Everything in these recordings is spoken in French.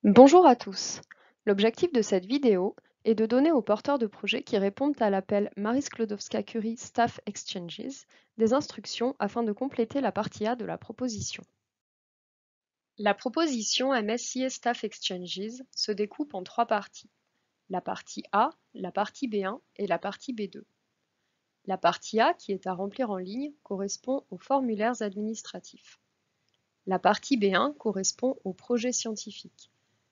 Bonjour à tous. L'objectif de cette vidéo est de donner aux porteurs de projets qui répondent à l'appel Marie Sklodowska-Curie Staff Exchanges des instructions afin de compléter la partie A de la proposition. La proposition MSCA Staff Exchanges se découpe en trois parties. La partie A, la partie B1 et la partie B2. La partie A, qui est à remplir en ligne, correspond aux formulaires administratifs. La partie B1 correspond au projet scientifique.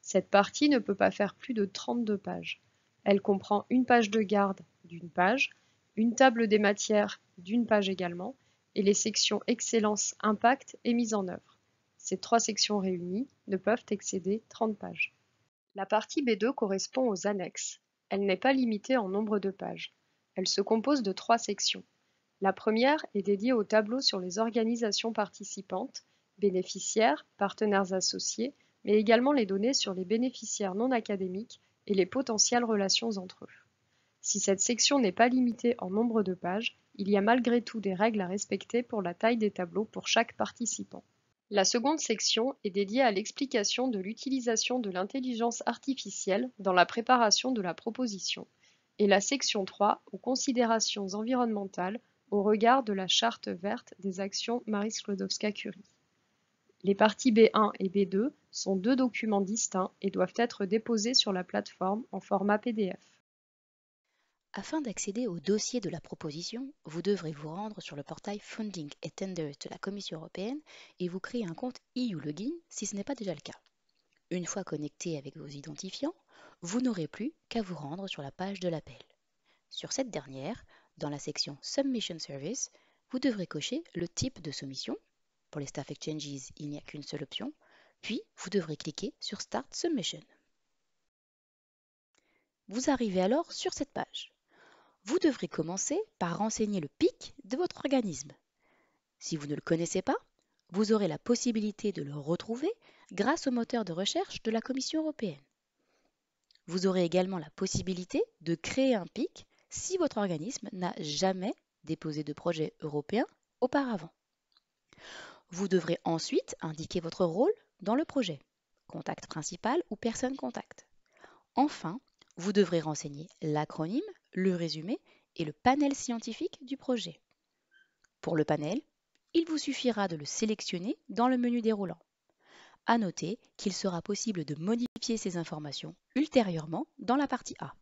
Cette partie ne peut pas faire plus de 32 pages. Elle comprend une page de garde d'une page, une table des matières d'une page également, et les sections Excellence, Impact et Mise en œuvre. Ces trois sections réunies ne peuvent excéder 30 pages. La partie B2 correspond aux annexes. Elle n'est pas limitée en nombre de pages. Elle se compose de trois sections. La première est dédiée au tableau sur les organisations participantes, bénéficiaires, partenaires associés, mais également les données sur les bénéficiaires non académiques et les potentielles relations entre eux. Si cette section n'est pas limitée en nombre de pages, il y a malgré tout des règles à respecter pour la taille des tableaux pour chaque participant. La seconde section est dédiée à l'explication de l'utilisation de l'intelligence artificielle dans la préparation de la proposition, et la section 3 aux considérations environnementales au regard de la charte verte des actions Marie Sklodowska-Curie. Les parties B1 et B2 sont deux documents distincts et doivent être déposés sur la plateforme en format PDF. Afin d'accéder au dossier de la proposition, vous devrez vous rendre sur le portail Funding et Tenders de la Commission européenne et vous créer un compte EU Login si ce n'est pas déjà le cas. Une fois connecté avec vos identifiants, vous n'aurez plus qu'à vous rendre sur la page de l'appel. Sur cette dernière, dans la section Submission Service, vous devrez cocher le type de soumission. Pour les Staff Exchanges, il n'y a qu'une seule option. Puis, vous devrez cliquer sur Start Submission. Vous arrivez alors sur cette page. Vous devrez commencer par renseigner le PIC de votre organisme. Si vous ne le connaissez pas, vous aurez la possibilité de le retrouver grâce au moteur de recherche de la Commission européenne. Vous aurez également la possibilité de créer un PIC si votre organisme n'a jamais déposé de projet européen auparavant. Vous devrez ensuite indiquer votre rôle dans le projet, contact principal ou personne contact. Enfin, vous devrez renseigner l'acronyme, le résumé et le panel scientifique du projet. Pour le panel, il vous suffira de le sélectionner dans le menu déroulant. À noter qu'il sera possible de modifier ces informations ultérieurement dans la partie A.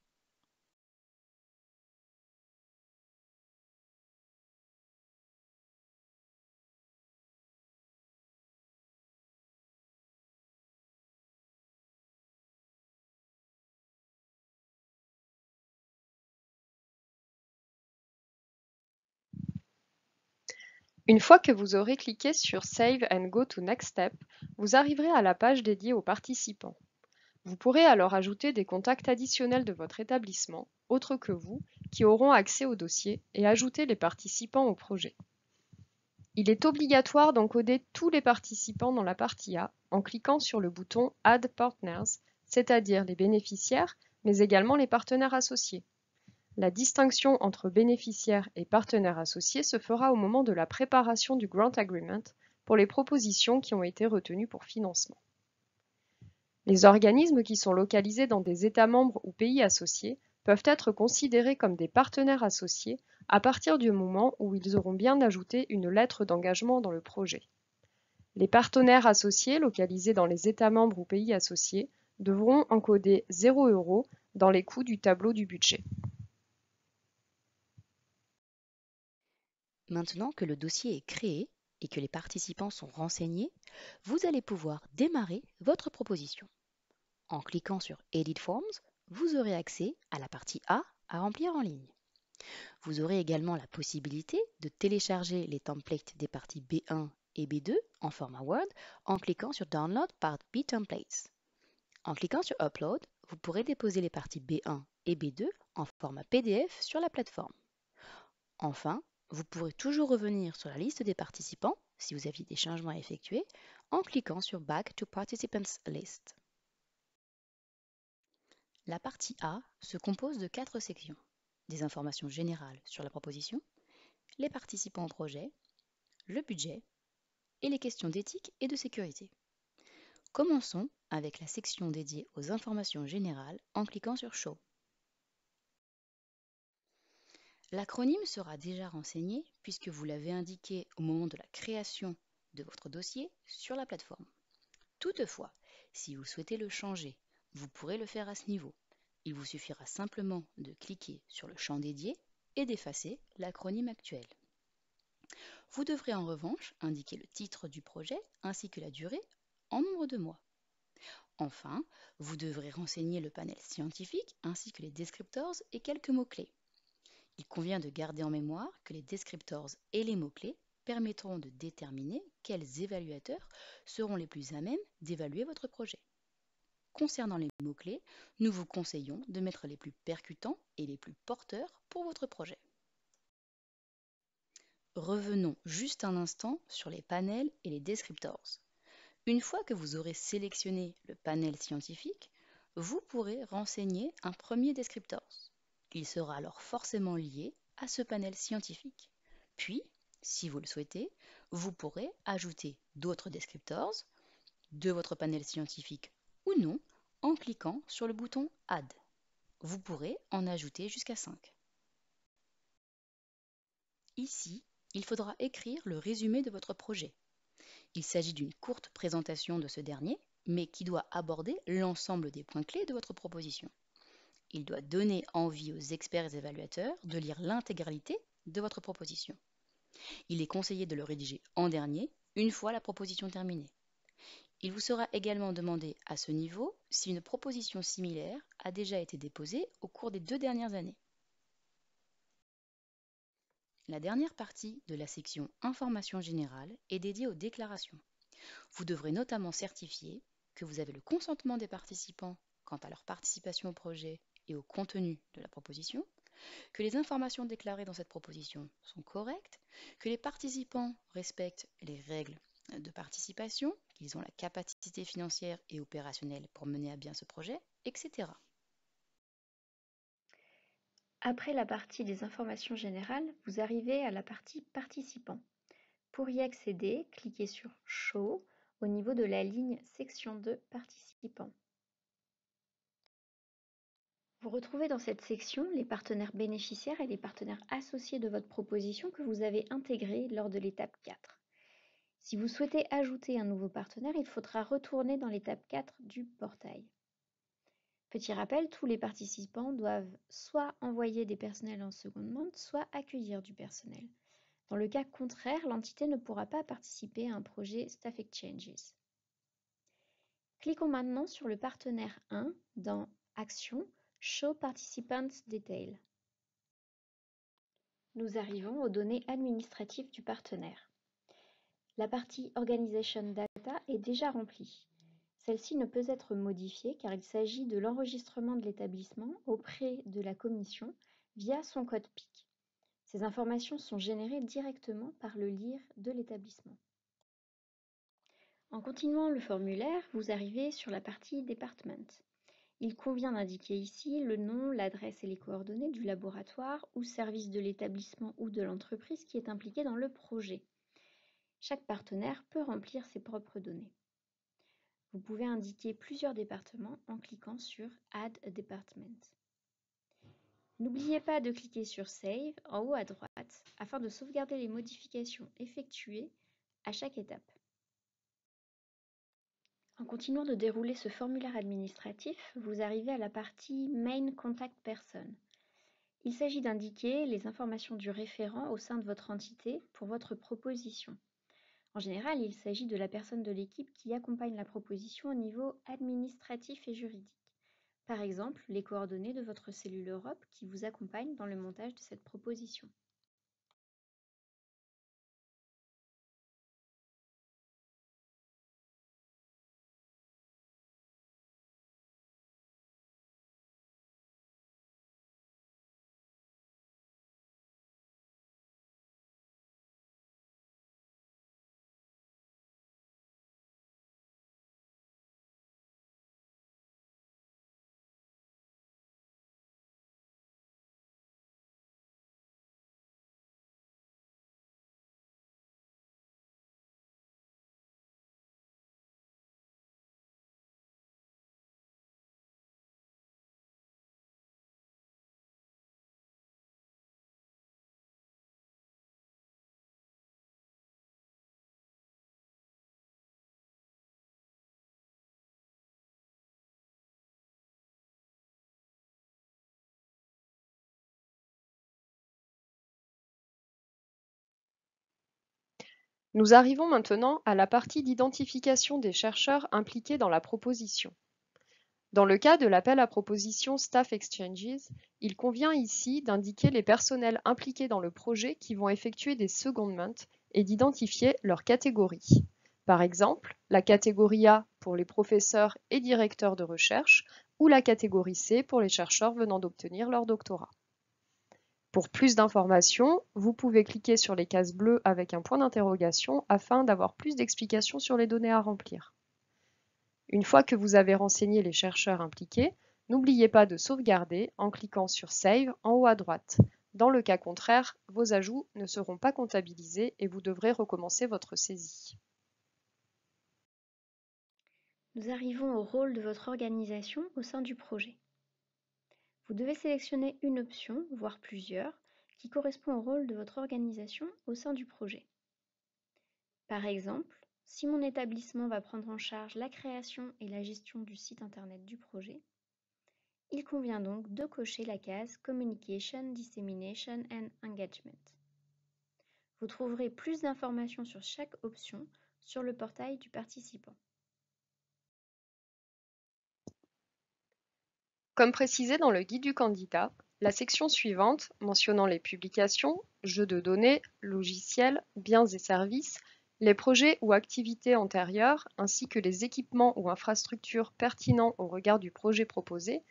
Une fois que vous aurez cliqué sur Save and Go to Next Step, vous arriverez à la page dédiée aux participants. Vous pourrez alors ajouter des contacts additionnels de votre établissement, autres que vous, qui auront accès au dossier, et ajouter les participants au projet. Il est obligatoire d'encoder tous les participants dans la partie A en cliquant sur le bouton Add Partners, c'est-à-dire les bénéficiaires, mais également les partenaires associés. La distinction entre bénéficiaires et partenaires associés se fera au moment de la préparation du Grant Agreement pour les propositions qui ont été retenues pour financement. Les organismes qui sont localisés dans des États membres ou pays associés peuvent être considérés comme des partenaires associés à partir du moment où ils auront bien ajouté une lettre d'engagement dans le projet. Les partenaires associés localisés dans les États membres ou pays associés devront encoder 0 € dans les coûts du tableau du budget. Maintenant que le dossier est créé et que les participants sont renseignés, vous allez pouvoir démarrer votre proposition. En cliquant sur Edit Forms, vous aurez accès à la partie A à remplir en ligne. Vous aurez également la possibilité de télécharger les templates des parties B1 et B2 en format Word en cliquant sur Download Part B Templates. En cliquant sur Upload, vous pourrez déposer les parties B1 et B2 en format PDF sur la plateforme. Enfin, vous pourrez toujours revenir sur la liste des participants si vous aviez des changements à effectuer en cliquant sur Back to Participants List. La partie A se compose de 4 sections. Des informations générales sur la proposition, les participants au projet, le budget et les questions d'éthique et de sécurité. Commençons avec la section dédiée aux informations générales en cliquant sur Show. L'acronyme sera déjà renseigné puisque vous l'avez indiqué au moment de la création de votre dossier sur la plateforme. Toutefois, si vous souhaitez le changer, vous pourrez le faire à ce niveau. Il vous suffira simplement de cliquer sur le champ dédié et d'effacer l'acronyme actuel. Vous devrez en revanche indiquer le titre du projet ainsi que la durée en nombre de mois. Enfin, vous devrez renseigner le panel scientifique ainsi que les descriptors et quelques mots-clés. Il convient de garder en mémoire que les descriptors et les mots-clés permettront de déterminer quels évaluateurs seront les plus à même d'évaluer votre projet. Concernant les mots-clés, nous vous conseillons de mettre les plus percutants et les plus porteurs pour votre projet. Revenons juste un instant sur les panels et les descriptors. Une fois que vous aurez sélectionné le panel scientifique, vous pourrez renseigner un premier descriptor. Il sera alors forcément lié à ce panel scientifique. Puis, si vous le souhaitez, vous pourrez ajouter d'autres descriptors de votre panel scientifique ou non en cliquant sur le bouton Add. Vous pourrez en ajouter jusqu'à 5. Ici, il faudra écrire le résumé de votre projet. Il s'agit d'une courte présentation de ce dernier, mais qui doit aborder l'ensemble des points clés de votre proposition. Il doit donner envie aux experts et évaluateurs de lire l'intégralité de votre proposition. Il est conseillé de le rédiger en dernier, une fois la proposition terminée. Il vous sera également demandé à ce niveau si une proposition similaire a déjà été déposée au cours des 2 dernières années. La dernière partie de la section Informations générales est dédiée aux déclarations. Vous devrez notamment certifier que vous avez le consentement des participants quant à leur participation au projet et au contenu de la proposition, que les informations déclarées dans cette proposition sont correctes, que les participants respectent les règles de participation, qu'ils ont la capacité financière et opérationnelle pour mener à bien ce projet, etc. Après la partie des informations générales, vous arrivez à la partie participants. Pour y accéder, cliquez sur Show au niveau de la ligne Section 2 Participants. Vous retrouvez dans cette section les partenaires bénéficiaires et les partenaires associés de votre proposition que vous avez intégrés lors de l'étape 4. Si vous souhaitez ajouter un nouveau partenaire, il faudra retourner dans l'étape 4 du portail. Petit rappel, tous les participants doivent soit envoyer des personnels en seconde main, soit accueillir du personnel. Dans le cas contraire, l'entité ne pourra pas participer à un projet Staff Exchanges. Cliquons maintenant sur le partenaire 1 dans Action, Show Participants Detail. Nous arrivons aux données administratives du partenaire. La partie Organization Data est déjà remplie. Celle-ci ne peut être modifiée car il s'agit de l'enregistrement de l'établissement auprès de la commission via son code PIC. Ces informations sont générées directement par le LIR de l'établissement. En continuant le formulaire, vous arrivez sur la partie Department. Il convient d'indiquer ici le nom, l'adresse et les coordonnées du laboratoire ou service de l'établissement ou de l'entreprise qui est impliqué dans le projet. Chaque partenaire peut remplir ses propres données. Vous pouvez indiquer plusieurs départements en cliquant sur Add a Department. N'oubliez pas de cliquer sur Save en haut à droite afin de sauvegarder les modifications effectuées à chaque étape. En continuant de dérouler ce formulaire administratif, vous arrivez à la partie Main Contact Person. Il s'agit d'indiquer les informations du référent au sein de votre entité pour votre proposition. En général, il s'agit de la personne de l'équipe qui accompagne la proposition au niveau administratif et juridique. Par exemple, les coordonnées de votre cellule Europe qui vous accompagne dans le montage de cette proposition. Nous arrivons maintenant à la partie d'identification des chercheurs impliqués dans la proposition. Dans le cas de l'appel à proposition Staff Exchanges, il convient ici d'indiquer les personnels impliqués dans le projet qui vont effectuer des secondments et d'identifier leur catégorie. Par exemple, la catégorie A pour les professeurs et directeurs de recherche ou la catégorie C pour les chercheurs venant d'obtenir leur doctorat. Pour plus d'informations, vous pouvez cliquer sur les cases bleues avec un point d'interrogation afin d'avoir plus d'explications sur les données à remplir. Une fois que vous avez renseigné les chercheurs impliqués, n'oubliez pas de sauvegarder en cliquant sur Save en haut à droite. Dans le cas contraire, vos ajouts ne seront pas comptabilisés et vous devrez recommencer votre saisie. Nous arrivons au rôle de votre organisation au sein du projet. Vous devez sélectionner une option, voire plusieurs, qui correspond au rôle de votre organisation au sein du projet. Par exemple, si mon établissement va prendre en charge la création et la gestion du site internet du projet, il convient donc de cocher la case Communication, Dissemination and Engagement. Vous trouverez plus d'informations sur chaque option sur le portail du participant. Comme précisé dans le guide du candidat, la section suivante, mentionnant les publications, jeux de données, logiciels, biens et services, les projets ou activités antérieures, ainsi que les équipements ou infrastructures pertinents au regard du projet proposé,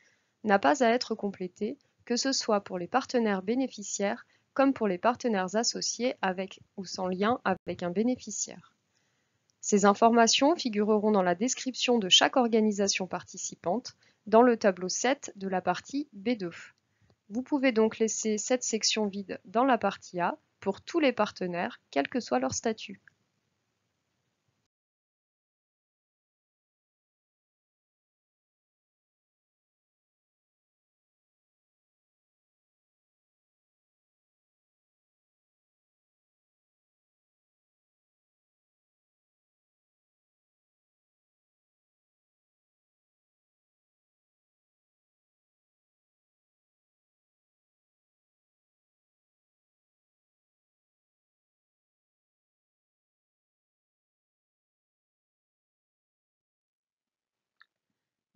n'a pas à être complétée, que ce soit pour les partenaires bénéficiaires comme pour les partenaires associés avec ou sans lien avec un bénéficiaire. Ces informations figureront dans la description de chaque organisation participante, dans le tableau 7 de la partie B2. Vous pouvez donc laisser cette section vide dans la partie A pour tous les partenaires, quel que soit leur statut.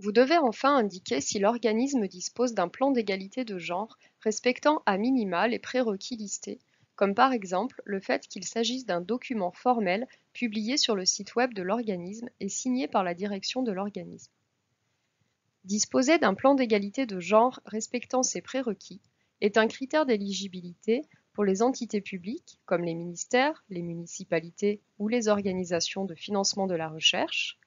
Vous devez enfin indiquer si l'organisme dispose d'un plan d'égalité de genre respectant à minima les prérequis listés, comme par exemple le fait qu'il s'agisse d'un document formel publié sur le site web de l'organisme et signé par la direction de l'organisme. Disposer d'un plan d'égalité de genre respectant ces prérequis est un critère d'éligibilité pour les entités publiques comme les ministères, les municipalités ou les organisations de financement de la recherche,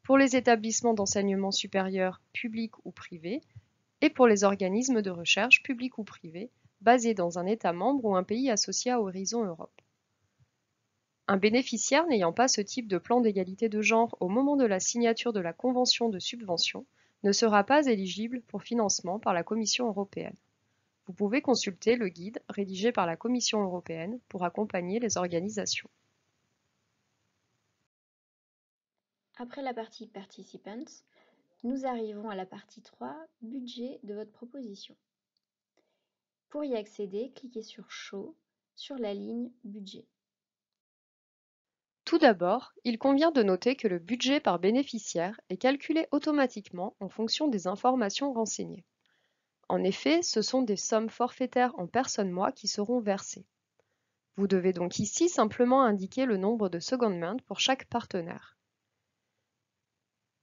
pour les établissements d'enseignement supérieur publics ou privés et pour les organismes de recherche publics ou privés basés dans un État membre ou un pays associé à Horizon Europe. Un bénéficiaire n'ayant pas ce type de plan d'égalité de genre au moment de la signature de la convention de subvention ne sera pas éligible pour financement par la Commission européenne. Vous pouvez consulter le guide rédigé par la Commission européenne pour accompagner les organisations. Après la partie Participants, nous arrivons à la partie 3, Budget de votre proposition. Pour y accéder, cliquez sur Show sur la ligne Budget. Tout d'abord, il convient de noter que le budget par bénéficiaire est calculé automatiquement en fonction des informations renseignées. En effet, ce sont des sommes forfaitaires en personnes-mois qui seront versées. Vous devez donc ici simplement indiquer le nombre de secondments pour chaque partenaire.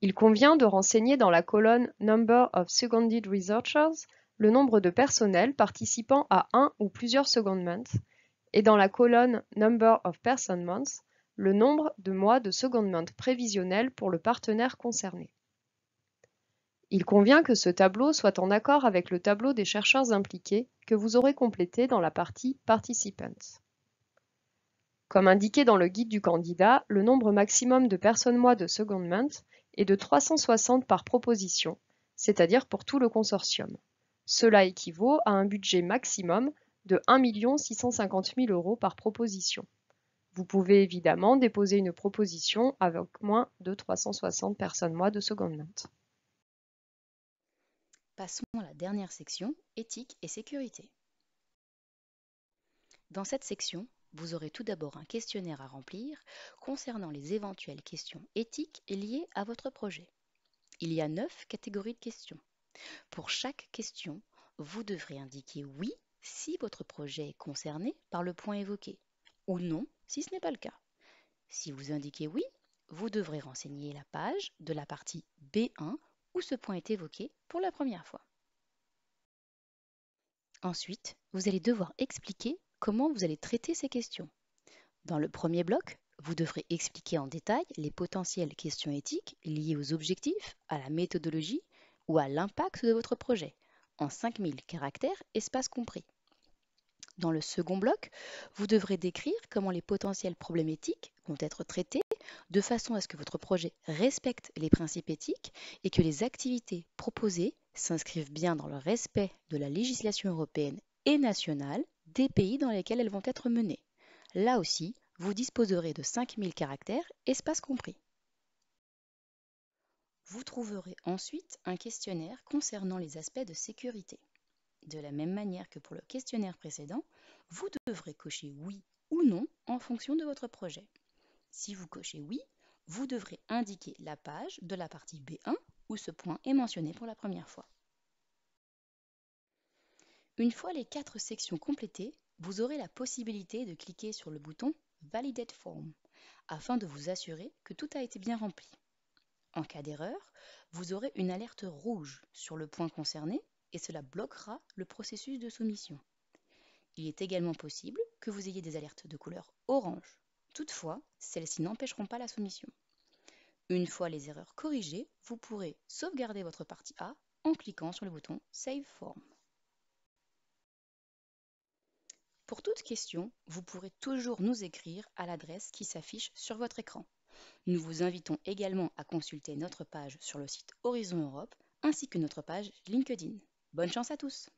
Il convient de renseigner dans la colonne Number of Seconded Researchers le nombre de personnels participant à un ou plusieurs secondments et dans la colonne Number of Person Months le nombre de mois de secondment prévisionnel pour le partenaire concerné. Il convient que ce tableau soit en accord avec le tableau des chercheurs impliqués que vous aurez complété dans la partie Participants. Comme indiqué dans le guide du candidat, le nombre maximum de personnes-mois de secondment est de 360 par proposition, c'est-à-dire pour tout le consortium. Cela équivaut à un budget maximum de 1 650 000 € par proposition. Vous pouvez évidemment déposer une proposition avec moins de 360 personnes-mois de secondment. Passons à la dernière section, éthique et sécurité. Dans cette section, vous aurez tout d'abord un questionnaire à remplir concernant les éventuelles questions éthiques liées à votre projet. Il y a 9 catégories de questions. Pour chaque question, vous devrez indiquer oui si votre projet est concerné par le point évoqué, ou non si ce n'est pas le cas. Si vous indiquez oui, vous devrez renseigner la page de la partie B1 où ce point est évoqué pour la première fois. Ensuite, vous allez devoir expliquer comment vous allez traiter ces questions. Dans le premier bloc, vous devrez expliquer en détail les potentielles questions éthiques liées aux objectifs, à la méthodologie ou à l'impact de votre projet, en 5000 caractères, espace compris. Dans le second bloc, vous devrez décrire comment les potentiels problèmes éthiques vont être traités de façon à ce que votre projet respecte les principes éthiques et que les activités proposées s'inscrivent bien dans le respect de la législation européenne et nationale des pays dans lesquels elles vont être menées. Là aussi, vous disposerez de 5000 caractères, espace compris. Vous trouverez ensuite un questionnaire concernant les aspects de sécurité. De la même manière que pour le questionnaire précédent, vous devrez cocher oui ou non en fonction de votre projet. Si vous cochez oui, vous devrez indiquer la page de la partie B1 où ce point est mentionné pour la première fois. Une fois les 4 sections complétées, vous aurez la possibilité de cliquer sur le bouton Validate Form afin de vous assurer que tout a été bien rempli. En cas d'erreur, vous aurez une alerte rouge sur le point concerné et cela bloquera le processus de soumission. Il est également possible que vous ayez des alertes de couleur orange. Toutefois, celles-ci n'empêcheront pas la soumission. Une fois les erreurs corrigées, vous pourrez sauvegarder votre partie A en cliquant sur le bouton Save Form. Pour toute question, vous pourrez toujours nous écrire à l'adresse qui s'affiche sur votre écran. Nous vous invitons également à consulter notre page sur le site Horizon Europe ainsi que notre page LinkedIn. Bonne chance à tous!